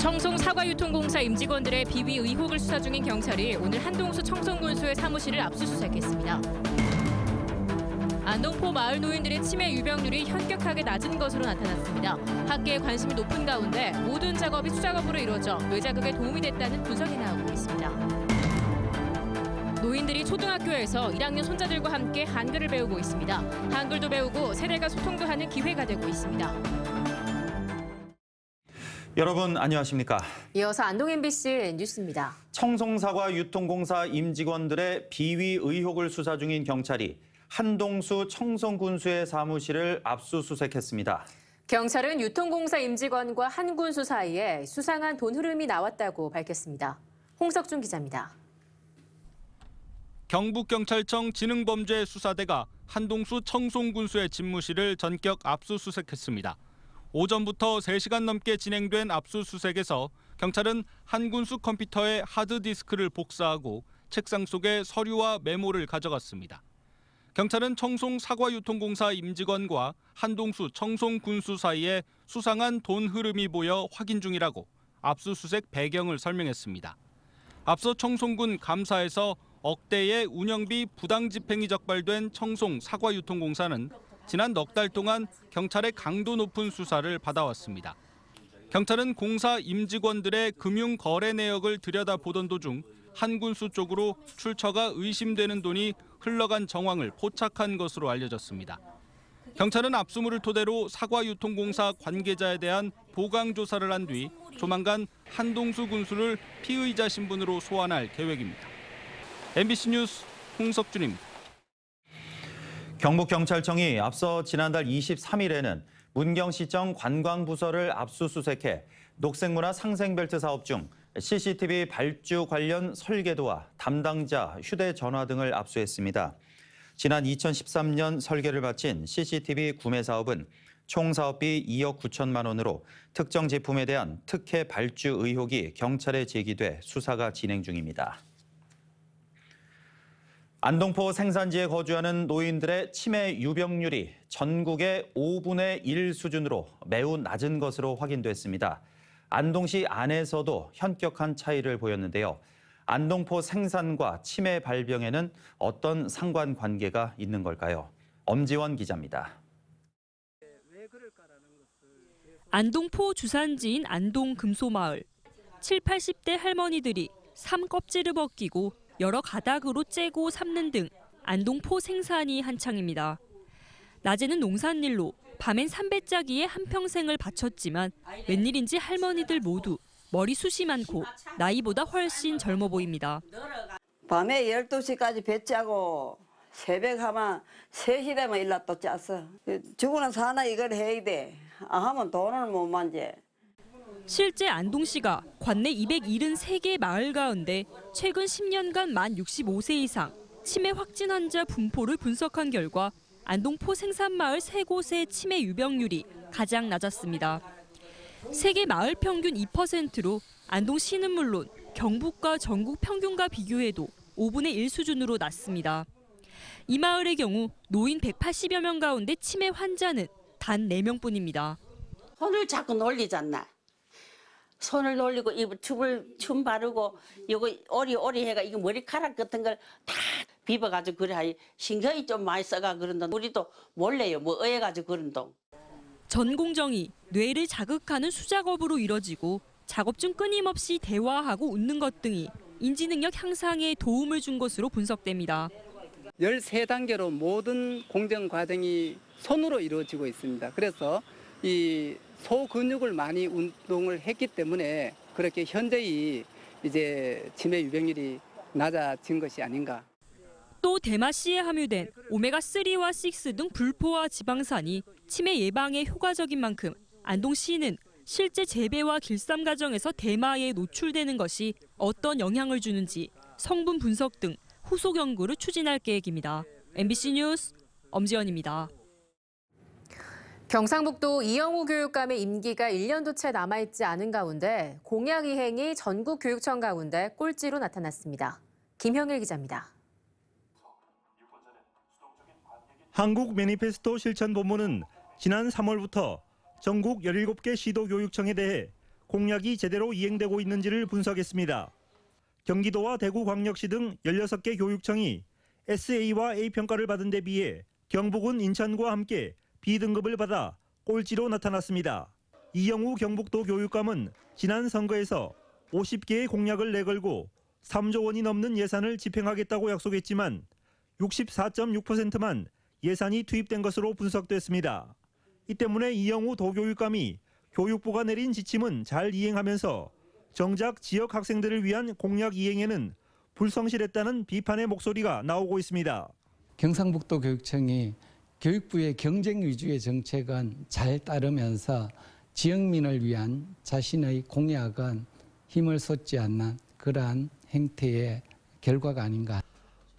청송 사과유통공사 임직원들의 비위 의혹을 수사 중인 경찰이 오늘 한동수 청송군수의 사무실을 압수수색했습니다. 안동포 마을 노인들의 치매 유병률이 현격하게 낮은 것으로 나타났습니다. 학계에 관심이 높은 가운데 모든 작업이 수작업으로 이루어져 뇌자극에 도움이 됐다는 분석이 나오고 있습니다. 노인들이 초등학교에서 1학년 손자들과 함께 한글을 배우고 있습니다. 한글도 배우고 세대가 소통도 하는 기회가 되고 있습니다. 여러분 안녕하십니까? 이어서 안동 MBC 뉴스입니다. 청송사과유통공사 임직원들의 비위 의혹을 수사 중인 경찰이 한동수 청송군수의 사무실을 압수수색했습니다. 경찰은 유통공사 임직원과 한 군수 사이에 수상한 돈 흐름이 나왔다고 밝혔습니다. 홍석준 기자입니다. 경북경찰청 지능범죄수사대가 한동수 청송군수의 집무실을 전격 압수수색했습니다. 오전부터 3시간 넘게 진행된 압수수색에서 경찰은 한 군수 컴퓨터의 하드디스크를 복사하고 책상 속에 서류와 메모를 가져갔습니다. 경찰은 청송 사과유통공사 임직원과 한동수 청송군수 사이에 수상한 돈 흐름이 보여 확인 중이라고 압수수색 배경을 설명했습니다. 앞서 청송군 감사에서 억대의 운영비 부당 집행이 적발된 청송 사과유통공사는 지난 넉 달 동안 경찰의 강도 높은 수사를 받아왔습니다. 경찰은 공사 임직원들의 금융 거래 내역을 들여다보던 도중 한 군수 쪽으로 출처가 의심되는 돈이 흘러간 정황을 포착한 것으로 알려졌습니다. 경찰은 압수물을 토대로 사과유통공사 관계자에 대한 보강 조사를 한 뒤 조만간 한동수 군수를 피의자 신분으로 소환할 계획입니다. MBC 뉴스 홍석준입니다. 경북경찰청이 앞서 지난달 23일에는 문경시청 관광부서를 압수수색해 녹색문화 상생벨트 사업 중 CCTV 발주 관련 설계도와 담당자, 휴대전화 등을 압수했습니다. 지난 2013년 설계를 마친 CCTV 구매 사업은 총 사업비 2억 9천만 원으로 특정 제품에 대한 특혜 발주 의혹이 경찰에 제기돼 수사가 진행 중입니다. 안동포 생산지에 거주하는 노인들의 치매 유병률이 전국의 5분의 1 수준으로 매우 낮은 것으로 확인됐습니다. 안동시 안에서도 현격한 차이를 보였는데요. 안동포 생산과 치매 발병에는 어떤 상관관계가 있는 걸까요? 엄지원 기자입니다. 안동포 주산지인 안동 금소마을. 70, 80대 할머니들이 삶 껍질을 벗기고 여러 가닥으로 째고 삶는 등 안동포 생산이 한창입니다. 낮에는 농산일로, 밤엔 삼배짜기에 한평생을 바쳤지만 웬일인지 할머니들 모두 머리숱이 많고 나이보다 훨씬 젊어 보입니다. 밤에 12시까지 배 짜고 새벽 하면 3시 되면 일나 또 짰어. 죽으나 사나 이걸 해야 돼. 하면 돈을 못 만져. 실제 안동시가 관내 273개 마을 가운데 최근 10년간 만 65세 이상 치매 확진 환자 분포를 분석한 결과 안동포 생산마을 3곳의 치매 유병률이 가장 낮았습니다. 세계 마을 평균 2%로 안동시는 물론 경북과 전국 평균과 비교해도 5분의 1 수준으로 낮습니다. 이 마을의 경우 노인 180여 명 가운데 치매 환자는 단 4명뿐입니다. 손을 자꾸 놀리잖아. 손을 놀리고 입을 춤 바르고 이거 오리 해가 이거 머리카락 같은 걸 다 비벼가지고 그래 신경이 좀 많이 써가 그런다. 우리도 몰래요 뭐 의해가지고 그런다. 전 공정이 뇌를 자극하는 수작업으로 이뤄지고 작업 중 끊임없이 대화하고 웃는 것 등이 인지능력 향상에 도움을 준 것으로 분석됩니다. 13단계로 모든 공정 과정이 손으로 이루어지고 있습니다. 그래서 이 소근육을 많이 운동을 했기 때문에 그렇게 현저히 이제 치매 유병률이 낮아진 것이 아닌가. 또 대마씨에 함유된 오메가3와 6 등 불포화 지방산이 치매 예방에 효과적인 만큼 안동시는 실제 재배와 길쌈 과정에서 대마에 노출되는 것이 어떤 영향을 주는지 성분 분석 등 후속 연구를 추진할 계획입니다. MBC 뉴스 엄지연입니다. 경상북도 이영우 교육감의 임기가 1년도 채 남아있지 않은 가운데 공약 이행이 전국 교육청 가운데 꼴찌로 나타났습니다. 김형일 기자입니다. 한국 매니페스토 실천본부는 지난 3월부터 전국 17개 시도교육청에 대해 공약이 제대로 이행되고 있는지를 분석했습니다. 경기도와 대구광역시 등 16개 교육청이 SA와 A 평가를 받은 데 비해 경북은 인천과 함께 B등급을 받아 꼴찌로 나타났습니다. 이영우 경북도 교육감은 지난 선거에서 50개의 공약을 내걸고 3조 원이 넘는 예산을 집행하겠다고 약속했지만 64.6%만 예산이 투입된 것으로 분석됐습니다. 이 때문에 이영우 도교육감이 교육부가 내린 지침은 잘 이행하면서 정작 지역 학생들을 위한 공약 이행에는 불성실했다는 비판의 목소리가 나오고 있습니다. 경상북도 교육청이 교육부의 경쟁 위주의 정책은 잘 따르면서 지역민을 위한 자신의 공약은 힘을 쏟지 않는 그러한 행태의 결과가 아닌가.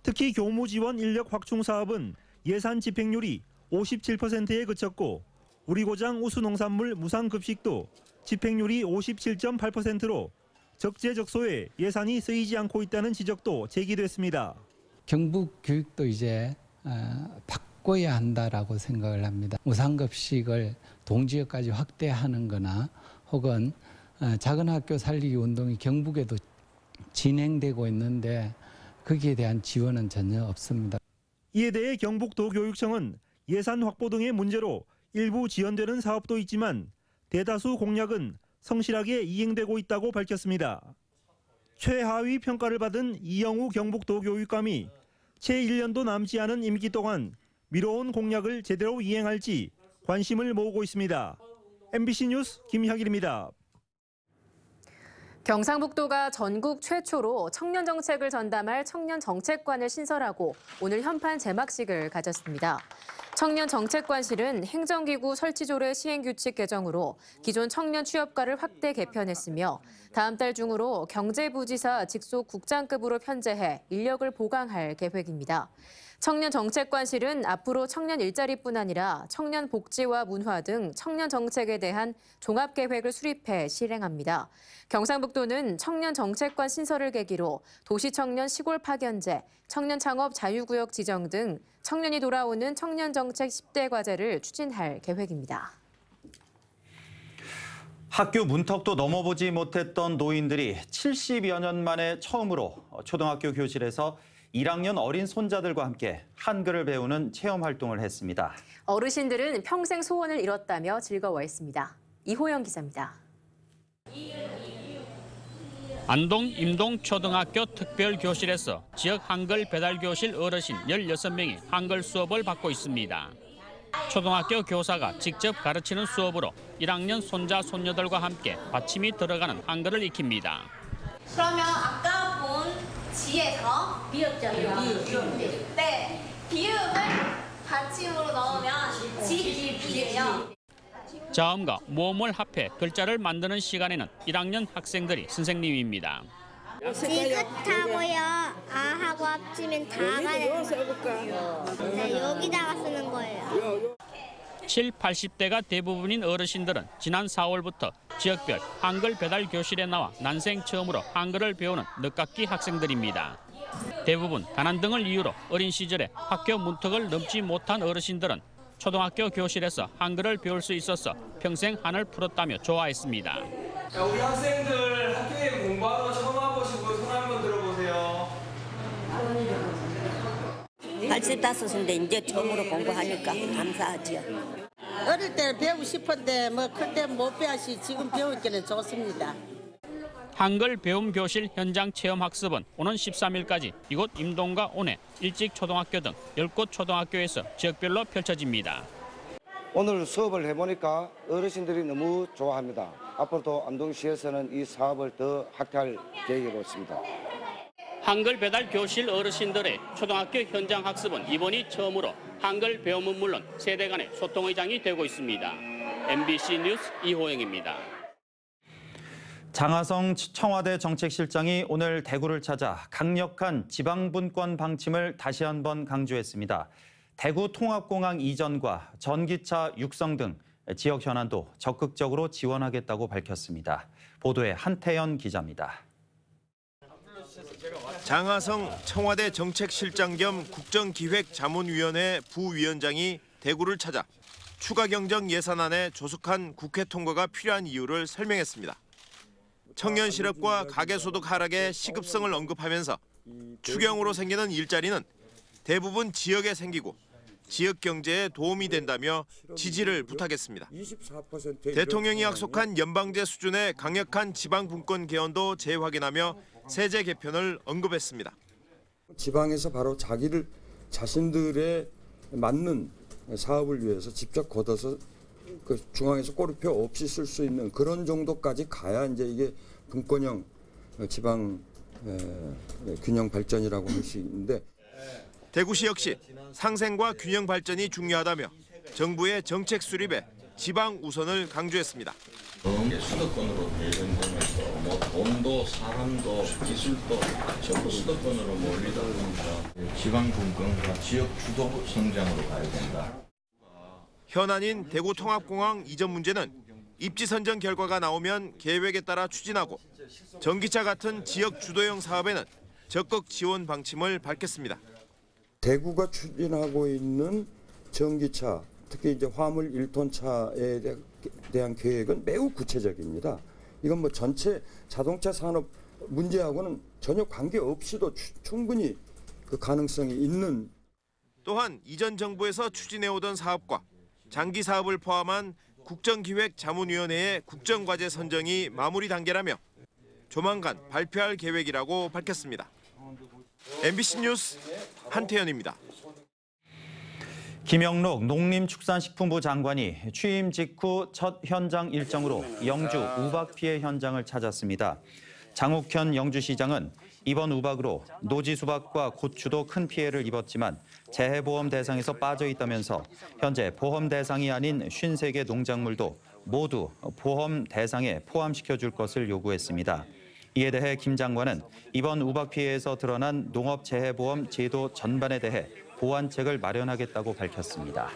특히 교무 지원 인력 확충 사업은 예산 집행률이 57%에 그쳤고 우리고장 우수농산물 무상급식도 집행률이 57.8%로 적재적소에 예산이 쓰이지 않고 있다는 지적도 제기됐습니다. 경북 교육도 이제 바꿔야 한다라고 생각을 합니다. 무상급식을 동지역까지 확대하는 거나 혹은 작은 학교 살리기 운동이 경북에도 진행되고 있는데 거기에 대한 지원은 전혀 없습니다. 이에 대해 경북도교육청은 예산 확보 등의 문제로 일부 지연되는 사업도 있지만 대다수 공약은 성실하게 이행되고 있다고 밝혔습니다. 최하위 평가를 받은 이영우 경북도교육감이 채 1년도 남지 않은 임기 동안 미뤄온 공약을 제대로 이행할지 관심을 모으고 있습니다. MBC 뉴스 김혁일입니다. 경상북도가 전국 최초로 청년 정책을 전담할 청년 정책관을 신설하고 오늘 현판 제막식을 가졌습니다. 청년 정책관실은 행정기구 설치조례 시행규칙 개정으로 기존 청년 취업과를 확대 개편했으며 다음 달 중으로 경제부지사 직속 국장급으로 편제해 인력을 보강할 계획입니다. 청년 정책관실은 앞으로 청년 일자리뿐 아니라 청년 복지와 문화 등 청년 정책에 대한 종합계획을 수립해 실행합니다. 경상북도는 청년 정책관 신설을 계기로 도시청년 시골 파견제, 청년 창업 자유구역 지정 등 청년이 돌아오는 청년 정책 10대 과제를 추진할 계획입니다. 학교 문턱도 넘어보지 못했던 노인들이 70여 년 만에 처음으로 초등학교 교실에서 1학년 어린 손자들과 함께 한글을 배우는 체험 활동을 했습니다. 어르신들은 평생 소원을 이뤘다며 즐거워했습니다. 이호영 기자입니다. 안동 임동 초등학교 특별교실에서 지역 한글 배달교실 어르신 16명이 한글 수업을 받고 있습니다. 초등학교 교사가 직접 가르치는 수업으로 1학년 손자 손녀들과 함께 받침이 들어가는 한글을 익힙니다. 그러면 아까 본 지에서 비읍죠. 네, 비읍을 받침으로 넣으면 지비예요. 자음과 모음을 합해 글자를 만드는 시간에는 1학년 학생들이 선생님입니다. 지긋하고요. 아하고 합치면 다가 되는 네, 여기다가 쓰는 거예요. 7, 80대가 대부분인 어르신들은 지난 4월부터 지역별 한글 배달 교실에 나와 난생 처음으로 한글을 배우는 늦깎이 학생들입니다. 대부분 가난 등을 이유로 어린 시절에 학교 문턱을 넘지 못한 어르신들은 초등학교 교실에서 한글을 배울 수 있어서 평생 한을 풀었다며 좋아했습니다. 우리 학생들 학교에 공부하러 처음 와보시고 손 한번 들어보세요. 85인데 이제 처음으로 공부하니까 감사하죠. 어릴 때는 배우고 싶은데 클 때 못 배우시 지금 배우기는 좋습니다. 한글 배움 교실 현장 체험 학습은 오는 13일까지 이곳 임동과 온해 일직초등학교 등 10곳 초등학교에서 지역별로 펼쳐집니다. 오늘 수업을 해보니까 어르신들이 너무 좋아합니다. 앞으로도 안동시에서는 이 사업을 더 확대할 계획으로 있습니다. 한글 배달 교실 어르신들의 초등학교 현장 학습은 이번이 처음으로 한글 배움은 물론 세대 간의 소통의 장이 되고 있습니다. MBC 뉴스 이호영입니다. 장하성 청와대 정책실장이 오늘 대구를 찾아 강력한 지방분권 방침을 다시 한번 강조했습니다. 대구 통합공항 이전과 전기차 육성 등 지역 현안도 적극적으로 지원하겠다고 밝혔습니다. 보도에 한태연 기자입니다. 장하성 청와대 정책실장 겸 국정기획자문위원회 부위원장이 대구를 찾아 추가 경정 예산안의 조속한 국회 통과가 필요한 이유를 설명했습니다. 청년 실업과 가계소득 하락의 시급성을 언급하면서 추경으로 생기는 일자리는 대부분 지역에 생기고 지역 경제에 도움이 된다며 지지를 부탁했습니다. 대통령이 약속한 연방제 수준의 강력한 지방 분권 개헌도 재확인하며 세제 개편을 언급했습니다. 지방에서 바로 자신들의 맞는 사업을 위해서 직접 걷어서 그 중앙에서 꼬리표 없이 쓸 수 있는 그런 정도까지 가야 이제 이게 분권형 지방 균형 발전이라고 할 수 있는데. 대구시 역시 상생과 균형 발전이 중요하다며 정부의 정책 수립에 지방 우선을 강조했습니다. 수도권으로 대전되면서 돈도 사람도 기술도 전부 수도권으로 몰리다 보니까 지방 분권과 지역 주도 성장으로 가야 된다. 현안인 대구 통합공항 이전 문제는 입지 선정 결과가 나오면 계획에 따라 추진하고 전기차 같은 지역 주도형 사업에는 적극 지원 방침을 밝혔습니다. 대구가 추진하고 있는 전기차, 특히 이제 화물 1톤 차에 대한 계획은 매우 구체적입니다. 이건 뭐 전체 자동차 산업 문제하고는 전혀 관계없이도 충분히 그 가능성이 있는. 또한 이전 정부에서 추진해오던 사업과 장기 사업을 포함한 국정기획자문위원회의 국정과제 선정이 마무리 단계라며 조만간 발표할 계획이라고 밝혔습니다. MBC 뉴스 한태현입니다. 김영록 농림축산식품부 장관이 취임 직후 첫 현장 일정으로 영주 우박 피해 현장을 찾았습니다. 장욱현 영주시장은 이번 우박으로 노지 수박과 고추도 큰 피해를 입었지만 재해보험 대상에서 빠져 있다면서 현재 보험 대상이 아닌 53개 농작물도 모두 보험 대상에 포함시켜줄 것을 요구했습니다. 이에 대해 김 장관은 이번 우박 피해에서 드러난 농업재해보험 제도 전반에 대해 보완책을 마련하겠다고 밝혔습니다.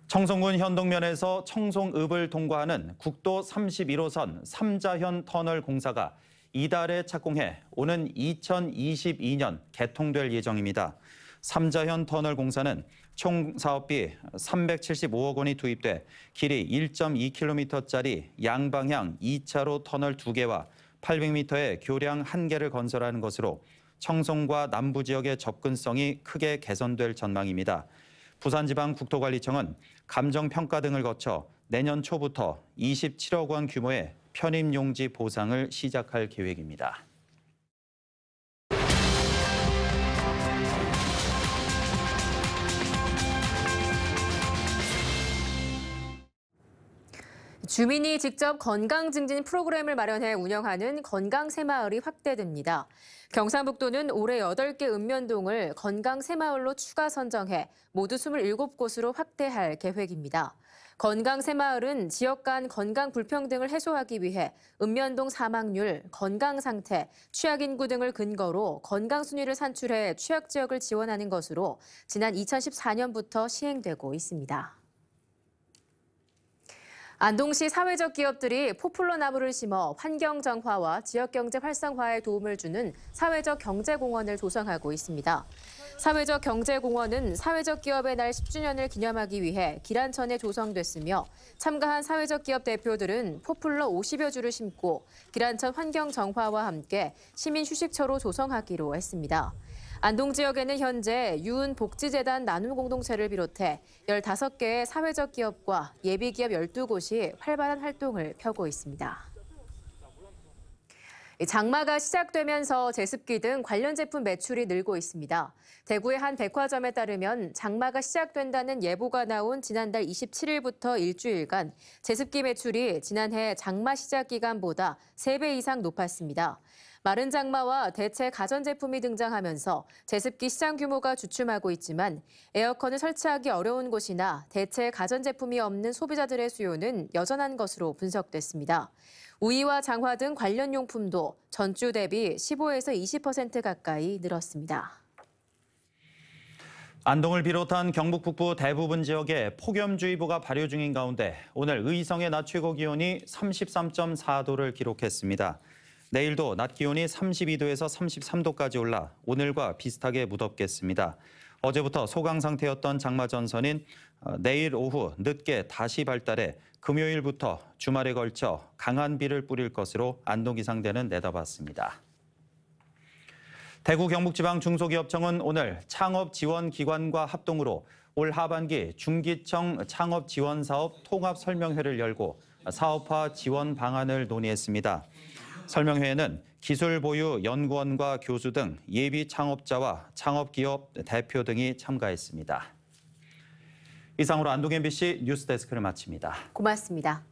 청송군 현동면에서 청송읍을 통과하는 국도 31호선 삼자현 터널 공사가 이달에 착공해 오는 2022년 개통될 예정입니다. 삼자현 터널 공사는 총 사업비 375억 원이 투입돼 길이 1.2km짜리 양방향 2차로 터널 2개와 800m의 교량 1개를 건설하는 것으로 청송과 남부 지역의 접근성이 크게 개선될 전망입니다. 부산지방국토관리청은 감정평가 등을 거쳐 내년 초부터 27억 원 규모의 편입용지 보상을 시작할 계획입니다. 주민이 직접 건강 증진 프로그램을 마련해 운영하는 건강 새마을이 확대됩니다. 경상북도는 올해 8개 읍면동을 건강 새마을로 추가 선정해 모두 27곳으로 확대할 계획입니다. 건강 새마을은 지역 간 건강 불평등을 해소하기 위해 읍면동 사망률, 건강 상태, 취약 인구 등을 근거로 건강 순위를 산출해 취약 지역을 지원하는 것으로 지난 2014년부터 시행되고 있습니다. 안동시 사회적 기업들이 포플러 나무를 심어 환경 정화와 지역 경제 활성화에 도움을 주는 사회적 경제공원을 조성하고 있습니다. 사회적 경제공원은 사회적 기업의 날 10주년을 기념하기 위해 기란천에 조성됐으며 참가한 사회적 기업 대표들은 포플러 50여 주를 심고 기란천 환경 정화와 함께 시민 휴식처로 조성하기로 했습니다. 안동 지역에는 현재 유은복지재단 나눔 공동체를 비롯해 15개의 사회적 기업과 예비기업 12곳이 활발한 활동을 펴고 있습니다. 장마가 시작되면서 제습기 등 관련 제품 매출이 늘고 있습니다. 대구의 한 백화점에 따르면 장마가 시작된다는 예보가 나온 지난달 27일부터 일주일간 제습기 매출이 지난해 장마 시작 기간보다 3배 이상 높았습니다. 마른 장마와 대체 가전제품이 등장하면서 제습기 시장 규모가 주춤하고 있지만 에어컨을 설치하기 어려운 곳이나 대체 가전제품이 없는 소비자들의 수요는 여전한 것으로 분석됐습니다. 우이와 장화 등 관련 용품도 전주 대비 15에서 20% 가까이 늘었습니다. 안동을 비롯한 경북 북부 대부분 지역에 폭염주의보가 발효 중인 가운데 오늘 의성의 낮 최고 기온이 33.4도를 기록했습니다. 내일도 낮 기온이 32도에서 33도까지 올라 오늘과 비슷하게 무덥겠습니다. 어제부터 소강 상태였던 장마 전선인 내일 오후 늦게 다시 발달해 금요일부터 주말에 걸쳐 강한 비를 뿌릴 것으로 안동기상대는 내다봤습니다. 대구 경북지방 중소기업청은 오늘 창업지원기관과 합동으로 올 하반기 중기청 창업지원사업 통합설명회를 열고 사업화 지원 방안을 논의했습니다. 설명회에는 기술보유 연구원과 교수 등 예비 창업자와 창업기업 대표 등이 참가했습니다. 이상으로 안동 MBC 뉴스데스크를 마칩니다. 고맙습니다.